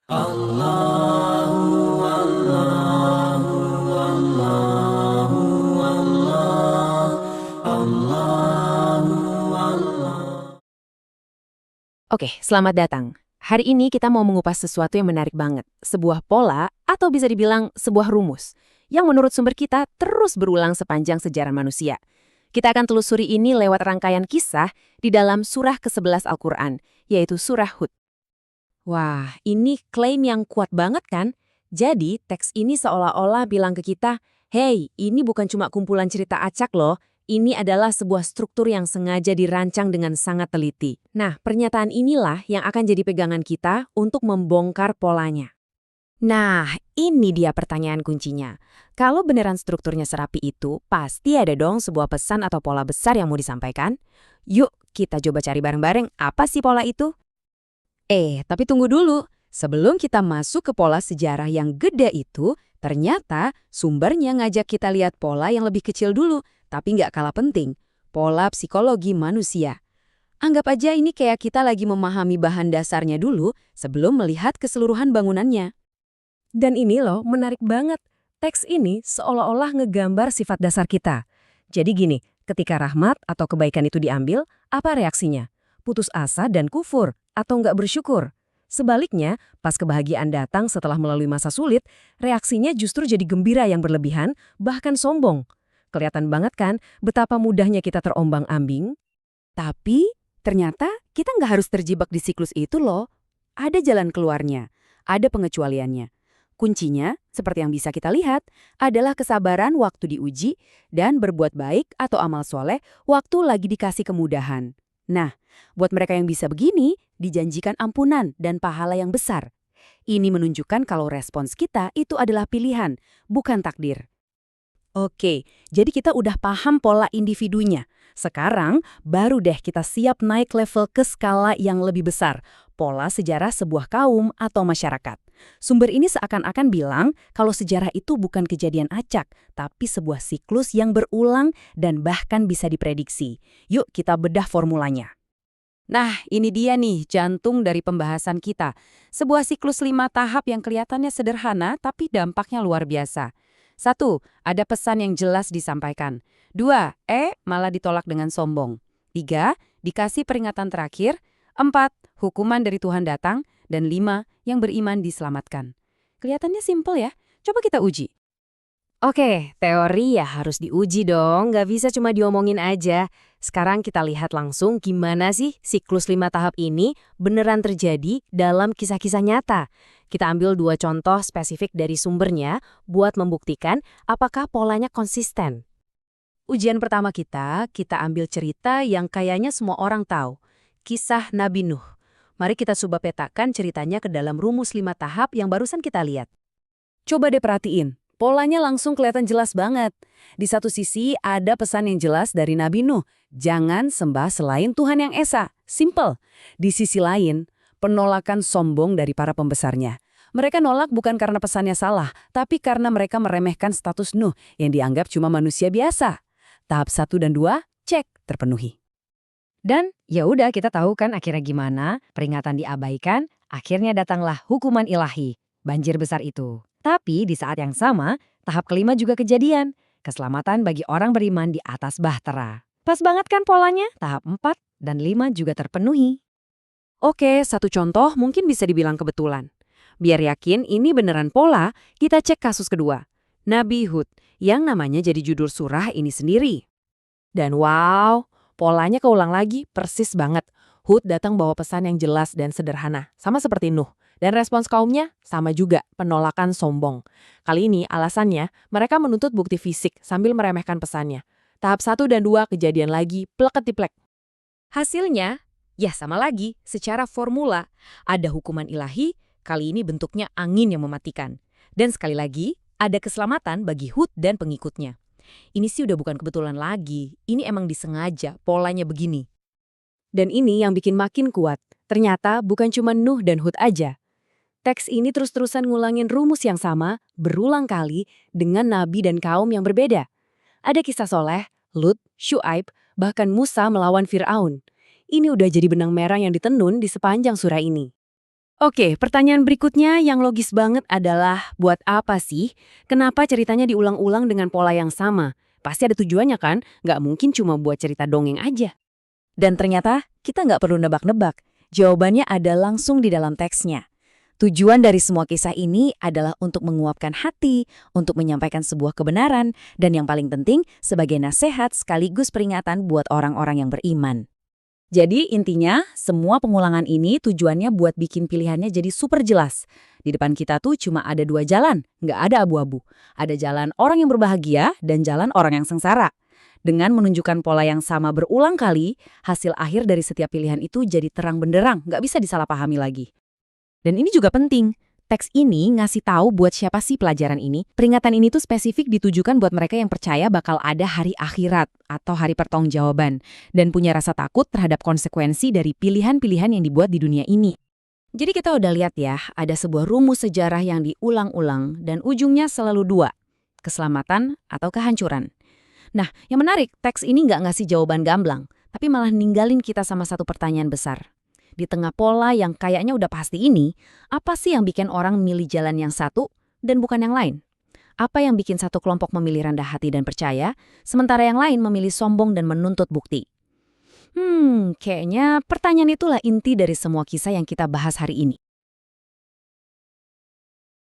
Allahu Allahu Allahu Allah Allahu Allah. Oke, selamat datang. Hari ini kita mau mengupas sesuatu yang menarik banget. Sebuah pola, atau bisa dibilang sebuah rumus, yang menurut sumber kita terus berulang sepanjang sejarah manusia. Kita akan telusuri ini lewat rangkaian kisah di dalam surah ke-11 Al-Quran, yaitu surah Hud. Wah, ini klaim yang kuat banget kan? Jadi, teks ini seolah-olah bilang ke kita, hey, ini bukan cuma kumpulan cerita acak loh, ini adalah sebuah struktur yang sengaja dirancang dengan sangat teliti. Nah, pernyataan inilah yang akan jadi pegangan kita untuk membongkar polanya. Nah, ini dia pertanyaan kuncinya. Kalau beneran strukturnya serapi itu, pasti ada dong sebuah pesan atau pola besar yang mau disampaikan. Yuk, kita coba cari bareng-bareng apa sih pola itu? Tapi tunggu dulu. Sebelum kita masuk ke pola sejarah yang gede itu, ternyata sumbernya ngajak kita lihat pola yang lebih kecil dulu, tapi nggak kalah penting, pola psikologi manusia. Anggap aja ini kayak kita lagi memahami bahan dasarnya dulu sebelum melihat keseluruhan bangunannya. Dan ini loh, menarik banget. Teks ini seolah-olah ngegambar sifat dasar kita. Jadi gini, ketika rahmat atau kebaikan itu diambil, apa reaksinya? Putus asa dan kufur, atau nggak bersyukur. Sebaliknya, pas kebahagiaan datang setelah melalui masa sulit, reaksinya justru jadi gembira yang berlebihan, bahkan sombong. Kelihatan banget kan betapa mudahnya kita terombang-ambing? Tapi, ternyata kita nggak harus terjebak di siklus itu loh. Ada jalan keluarnya, ada pengecualiannya. Kuncinya, seperti yang bisa kita lihat, adalah kesabaran waktu diuji dan berbuat baik atau amal soleh waktu lagi dikasih kemudahan. Nah, buat mereka yang bisa begini, dijanjikan ampunan dan pahala yang besar. Ini menunjukkan kalau respons kita itu adalah pilihan, bukan takdir. Oke, jadi kita udah paham pola individunya. Sekarang, baru deh kita siap naik level ke skala yang lebih besar, pola sejarah sebuah kaum atau masyarakat. Sumber ini seakan-akan bilang kalau sejarah itu bukan kejadian acak, tapi sebuah siklus yang berulang dan bahkan bisa diprediksi. Yuk kita bedah formulanya. Nah, ini dia nih jantung dari pembahasan kita. Sebuah siklus 5 tahap yang kelihatannya sederhana tapi dampaknya luar biasa. 1. Ada pesan yang jelas disampaikan. 2. Malah ditolak dengan sombong. 3. Dikasih peringatan terakhir. 4. Hukuman dari Tuhan datang. Dan 5. Yang beriman diselamatkan. Kelihatannya simpel ya? Coba kita uji. Oke, teori ya harus diuji dong, nggak bisa cuma diomongin aja. Sekarang kita lihat langsung gimana sih siklus 5 tahap ini beneran terjadi dalam kisah-kisah nyata. Kita ambil 2 contoh spesifik dari sumbernya buat membuktikan apakah polanya konsisten. Ujian pertama kita ambil cerita yang kayaknya semua orang tahu. Kisah Nabi Nuh. Mari kita coba petakan ceritanya ke dalam rumus 5 tahap yang barusan kita lihat. Coba deh perhatiin. Polanya langsung kelihatan jelas banget. Di satu sisi ada pesan yang jelas dari Nabi Nuh, jangan sembah selain Tuhan yang Esa. Simple. Di sisi lain, penolakan sombong dari para pembesarnya. Mereka nolak bukan karena pesannya salah, tapi karena mereka meremehkan status Nuh yang dianggap cuma manusia biasa. Tahap 1 dan 2, cek, terpenuhi. Dan ya udah kita tahu kan akhirnya gimana, peringatan diabaikan, akhirnya datanglah hukuman ilahi, banjir besar itu. Tapi di saat yang sama, tahap kelima juga kejadian. Keselamatan bagi orang beriman di atas bahtera. Pas banget kan polanya? Tahap 4 dan 5 juga terpenuhi. Oke, satu contoh mungkin bisa dibilang kebetulan. Biar yakin ini beneran pola, kita cek kasus kedua. Nabi Hud, yang namanya jadi judul surah ini sendiri. Dan wow, polanya keulang lagi persis banget. Hud datang bawa pesan yang jelas dan sederhana, sama seperti Nuh. Dan respons kaumnya sama juga, penolakan sombong. Kali ini alasannya, mereka menuntut bukti fisik sambil meremehkan pesannya. Tahap 1 dan 2 kejadian lagi, plek-ketiplek. Hasilnya, ya sama lagi, secara formula, ada hukuman ilahi, kali ini bentuknya angin yang mematikan. Dan sekali lagi, ada keselamatan bagi Hud dan pengikutnya. Ini sih udah bukan kebetulan lagi, ini emang disengaja, polanya begini. Dan ini yang bikin makin kuat, ternyata bukan cuma Nuh dan Hud aja. Teks ini terus-terusan ngulangin rumus yang sama, berulang kali, dengan nabi dan kaum yang berbeda. Ada kisah Soleh, Lut, Syuaib, bahkan Musa melawan Fir'aun. Ini udah jadi benang merah yang ditenun di sepanjang surah ini. Oke, pertanyaan berikutnya yang logis banget adalah buat apa sih? Kenapa ceritanya diulang-ulang dengan pola yang sama? Pasti ada tujuannya kan? Nggak mungkin cuma buat cerita dongeng aja. Dan ternyata kita nggak perlu nebak-nebak. Jawabannya ada langsung di dalam teksnya. Tujuan dari semua kisah ini adalah untuk menguapkan hati, untuk menyampaikan sebuah kebenaran, dan yang paling penting sebagai nasihat sekaligus peringatan buat orang-orang yang beriman. Jadi intinya, semua pengulangan ini tujuannya buat bikin pilihannya jadi super jelas. Di depan kita tuh cuma ada dua jalan, nggak ada abu-abu. Ada jalan orang yang berbahagia dan jalan orang yang sengsara. Dengan menunjukkan pola yang sama berulang kali, hasil akhir dari setiap pilihan itu jadi terang benderang, nggak bisa disalahpahami lagi. Dan ini juga penting. Teks ini ngasih tahu buat siapa sih pelajaran ini. Peringatan ini tuh spesifik ditujukan buat mereka yang percaya bakal ada hari akhirat atau hari pertanggungjawaban dan punya rasa takut terhadap konsekuensi dari pilihan-pilihan yang dibuat di dunia ini. Jadi kita udah lihat ya, ada sebuah rumus sejarah yang diulang-ulang dan ujungnya selalu dua, keselamatan atau kehancuran. Nah, yang menarik, teks ini nggak ngasih jawaban gamblang, tapi malah ninggalin kita sama satu pertanyaan besar. Di tengah pola yang kayaknya udah pasti ini, apa sih yang bikin orang milih jalan yang satu dan bukan yang lain? Apa yang bikin satu kelompok memilih rendah hati dan percaya, sementara yang lain memilih sombong dan menuntut bukti? Kayaknya pertanyaan itulah inti dari semua kisah yang kita bahas hari ini.